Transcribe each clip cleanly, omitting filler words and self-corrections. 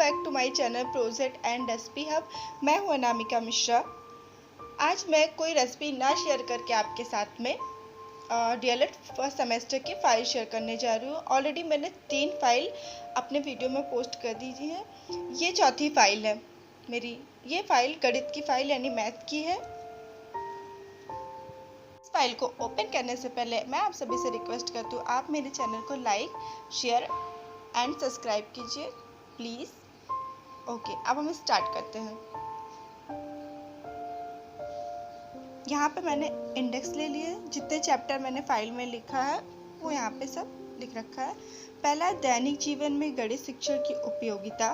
Back to my channel project and recipe hub. मैं हूं अनामिका मिश्रा। आज मैं कोई रेसिपी ना शेयर करके आपके साथ में डीएलएड फर्स्ट सेमेस्टर की फ़ाइल शेयर करने जा रही हूँ। ऑलरेडी मैंने 3 फाइल अपने वीडियो में पोस्ट कर दी है। ये चौथी फाइल है मेरी। ये फाइल गणित की फाइल यानी मैथ की है। इस फाइल को ओपन करने से पहले मैं आप सभी से रिक्वेस्ट करती हूँ, आप मेरे चैनल को लाइक शेयर एंड सब्सक्राइब कीजिए प्लीज़। ओके, अब हम स्टार्ट करते हैं। यहाँ पे मैंने इंडेक्स ले लिए। जितने चैप्टर मैंने फाइल में लिखा है वो यहाँ पे सब लिख रखा है। पहला है दैनिक जीवन में गणित शिक्षण की उपयोगिता।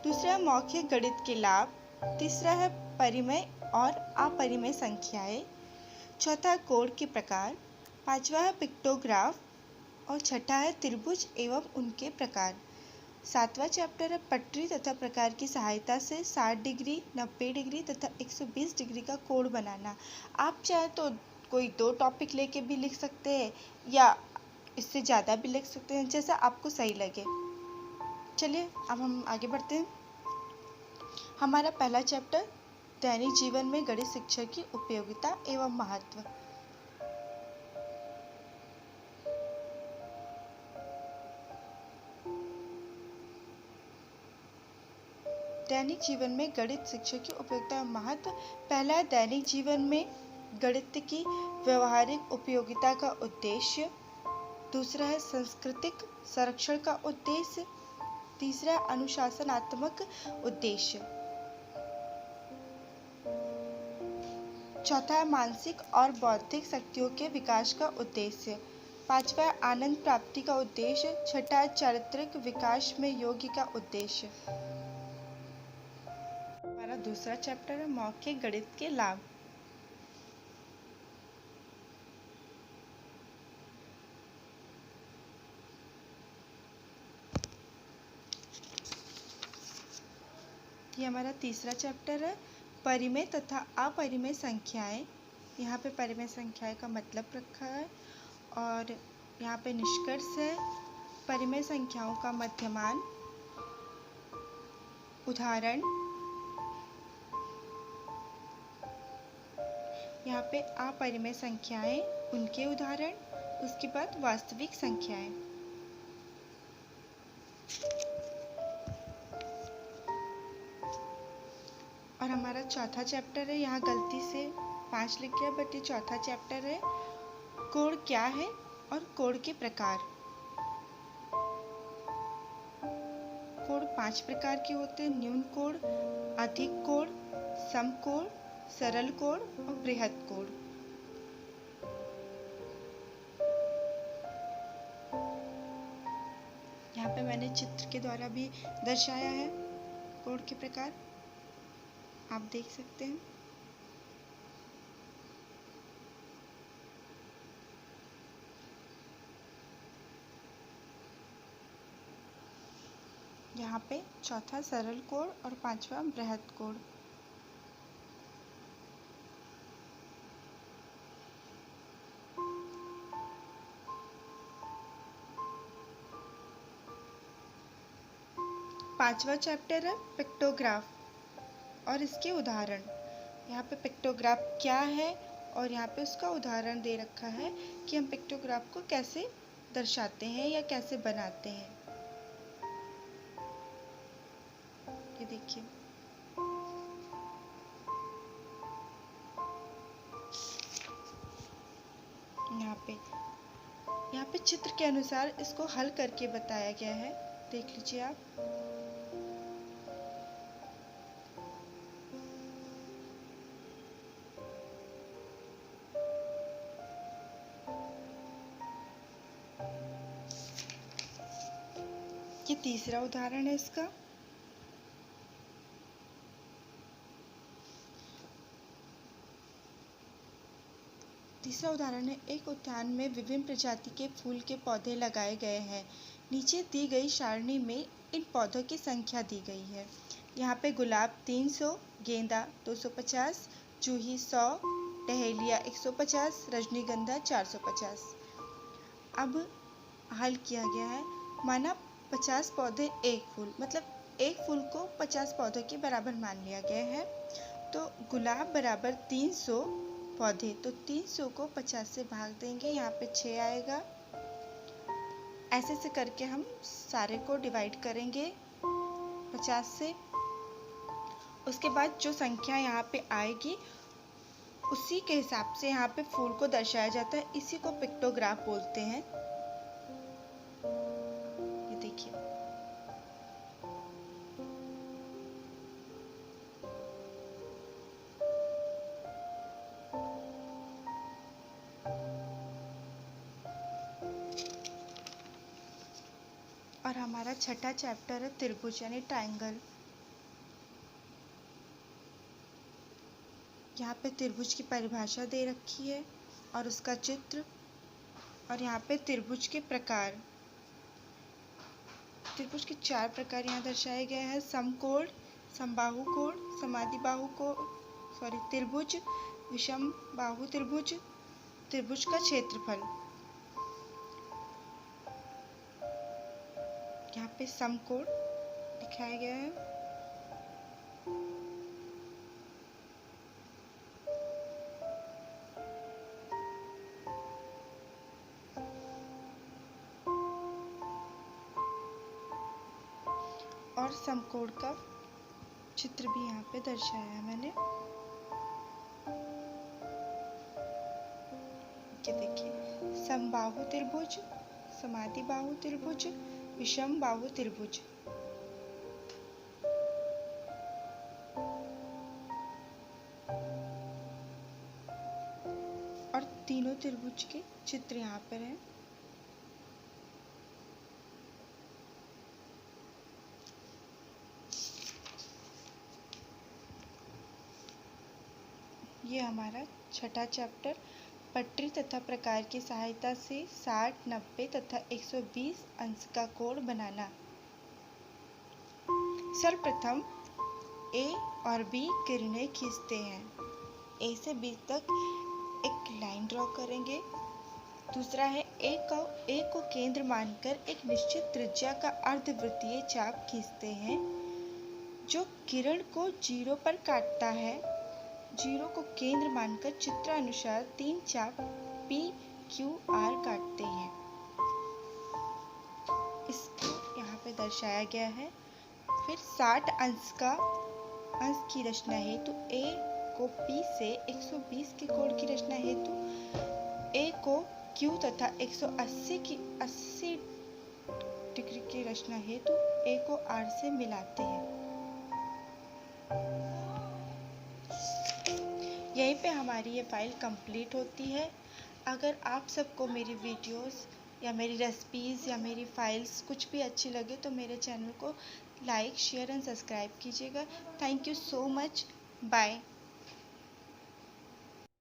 दूसरा है मौखिक गणित के लाभ। तीसरा है परिमेय और अपरिमेय संख्याएं। चौथा है कोड के प्रकार। पांचवा है पिक्टोग्राफ और छठा है त्रिभुज एवं उनके प्रकार। सातवां चैप्टर है पटरी तथा प्रकार की सहायता से 60 डिग्री, 90 डिग्री तथा 120 डिग्री का कोण बनाना। आप चाहे तो कोई 2 टॉपिक लेके भी लिख सकते हैं या इससे ज़्यादा भी लिख सकते हैं, जैसा आपको सही लगे। चलिए अब हम आगे बढ़ते हैं। हमारा पहला चैप्टर दैनिक जीवन में गणित शिक्षा की उपयोगिता एवं महत्व। दैनिक जीवन में गणित शिक्षा की उपयोगिता एवं महत्व। पहला है दैनिक जीवन में गणित की व्यवहारिक उपयोगिता का उद्देश्य। दूसरा है सांस्कृतिक संरक्षण का उद्देश्य। तीसरा है अनुशासनात्मक उद्देश्य। चौथा है मानसिक और बौद्धिक शक्तियों के विकास का उद्देश्य। पांचवा है आनंद प्राप्ति का उद्देश्य। छठा है चारित्रिक विकास में योग्य का उद्देश्य। हमारा दूसरा चैप्टर है मौखिक गणित के लाभ। ये हमारा तीसरा चैप्टर है परिमेय तथा अपरिमेय संख्याएं। यहाँ पे परिमेय संख्याएं का मतलब रखा है और यहाँ पे निष्कर्ष है परिमेय संख्याओं का मध्यमान। उदाहरण यहाँ पे अपरिमेय संख्याएं, उनके उदाहरण, उसके बाद वास्तविक संख्याएं। और हमारा चौथा चैप्टर है, यहाँ गलती से 5 लिख गया बट ये चौथा चैप्टर है कोण क्या है और कोण के प्रकार। कोण 5 प्रकार के होते हैं, न्यून कोण, अधिक कोण, समकोण, सरल कोण और बृहद कोण। यहाँ पे मैंने चित्र के द्वारा भी दर्शाया है कोण के प्रकार, आप देख सकते हैं। यहाँ पे चौथा सरल कोण और पांचवा बृहद कोण। पांचवा चैप्टर है पिक्टोग्राफ और इसके उदाहरण। यहाँ पे पिक्टोग्राफ क्या है और यहाँ पे उसका उदाहरण दे रखा है कि हम पिक्टोग्राफ को कैसे दर्शाते हैं या कैसे बनाते हैं। ये देखिए, यहाँ पे चित्र के अनुसार इसको हल करके बताया गया है, देख लीजिए आप। ये तीसरा उदाहरण है इसका। तीसरा उदाहरण है, एक उद्यान में विभिन्न प्रजाति के फूल के पौधे लगाए गए हैं। नीचे दी गई सारणी में इन पौधों की संख्या दी गई है। यहाँ पे गुलाब 300, गेंदा 250, जूही 100, डहेलिया 150, रजनीगंधा 450। अब हल किया गया है, माना 50 पौधे एक फूल, मतलब एक फूल को 50 पौधों के बराबर मान लिया गया है। तो गुलाब बराबर 300 पौधे, तो 300 को 50 से भाग देंगे, यहाँ पे 6 आएगा। ऐसे से करके हम सारे को डिवाइड करेंगे 50 से। उसके बाद जो संख्या यहाँ पे आएगी उसी के हिसाब से यहाँ पे फूल को दर्शाया जाता है। इसी को पिक्टोग्राफ बोलते हैं। ये देखिए, और हमारा छठा चैप्टर है त्रिभुज यानी ट्रायंगल। यहाँ पे त्रिभुज की परिभाषा दे रखी है और उसका चित्र, और यहाँ पे त्रिभुज के प्रकार, त्रिभुज के 4 प्रकार यहाँ दर्शाए गए हैं। समकोण, समबाहु कोण, समाद्विबाहु कोण, त्रिभुज, विषम बाहु त्रिभुज, त्रिभुज का क्षेत्रफल। यहाँ पे समकोण दिखाया गया है। और समकोण का चित्र भी यहाँ पे दर्शाया है मैंने। ये देखिए, समबाहु त्रिभुज, समाद्विबाहु त्रिभुज, विषम बाहु त्रिभुज। और तीनों त्रिभुज के चित्र यहाँ पर हैं। ये हमारा छठा चैप्टर पटरी तथा प्रकार की सहायता से 60, 90 तथा 120 अंश का कोण बनाना। सर्वप्रथम ए और बी किरणें खींचते हैं। ए से बी तक एक लाइन ड्रॉ करेंगे। दूसरा है ए को केंद्र मानकर एक निश्चित त्रिज्या का अर्धवृत्तीय चाप खींचते हैं जो किरण को 0 पर काटता है। 0 को केंद्र मानकर चित्रानुसार 3 चाप P, Q, R काटते हैं। इसको यहाँ पे दर्शाया गया है। फिर 60 अंश की रचना हेतु A को P से 120 के कोण की रचना हेतु A को Q तथा 180 डिग्री की रचना हेतु A को R से मिलाते हैं। यहीं पे हमारी ये फाइल कंप्लीट होती है। अगर आप सबको मेरी वीडियोस या मेरी रेसिपीज़ या मेरी फाइल्स कुछ भी अच्छी लगे तो मेरे चैनल को लाइक, शेयर एंड सब्सक्राइब कीजिएगा। Thank you so much. Bye.